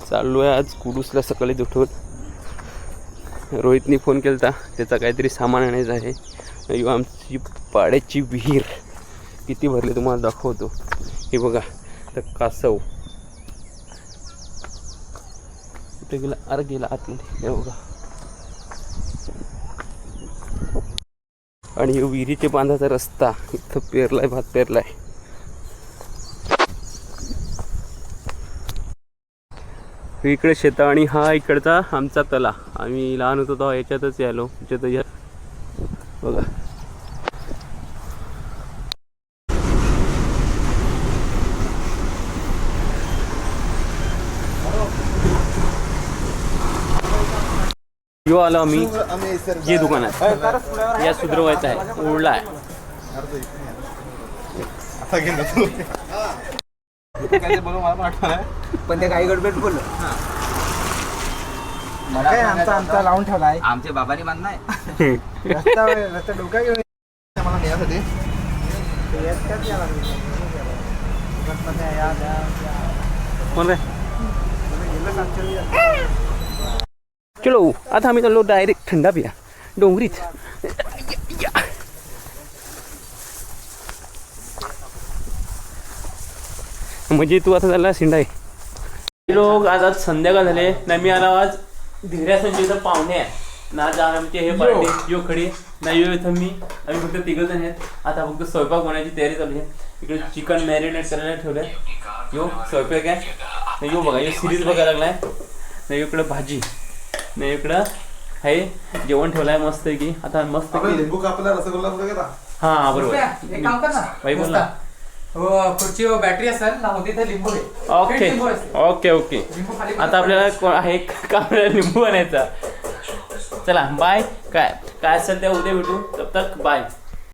चाललो आहे आज कुडूसला सकाळी उठून. रोहितनी फोन केला होता, त्याचा काहीतरी सामान आणायचं आहे. आमची पाड्याची विहीर किती भरली तुम्हाला दाखवतो. हे बघा तर कासव कुठे गेला, अरे गेला आतमध्ये. हे बघा, आणि विहिरीचे बांधाचा रस्ता इथं पेरलाय, भात पेरलाय. इकडे शेता आणि हा इकडचा आमचा तला. आम्ही लहान होतो तेव्हा याच्यातच यायलो. बघा यो आलो आम्ही जे दुकानात. या सुधरवायचं आहे, ओढला आहे. पण ते काही गडबड बोललो काय आमचा लावून ठेवलाय. आमच्या बाबांनी बांधला आहे रस्ता डोका घेऊन मला नेण्यासाठी. चलो आता आम्ही चाललो डायरेक्ट थंडा पिया डोंगरीत. म्हणजे तू आता झाला शिंडाई लोक. आज संध्याकाळ झाले ना. मी आला आज धीऱ्या संजयचं पाहुणे आहे ना. आज आमचे हे पार्टी यो खडी ना. यो इथं आम्ही फक्त तिघ जण आहेत. आता फक्त स्वयंपाक बनवायची तयारी चालू आहे. इकडे चिकन मॅरिनेट करायला ठेवलंय. यो स्वयंपाक आहे. यो बघा, यो सिरीज बघायला लागलाय ना. इकडं भाजी ना. इकडं आहे जेवण ठेवलंय मस्त की. आता मस्त लिंबू कापला, रसगुल्ला वगैरे. हा बरोबर. एक काम कर ना भाई बोल ना. खुर्ची बॅटरी असेल ना होती तर लिंबू. Okay okay okay. आता आपल्याला आहे काम लिंबू आणायचा. चला बाय. काय काय असेल त्या उद्या भेटू. तब तक बाय.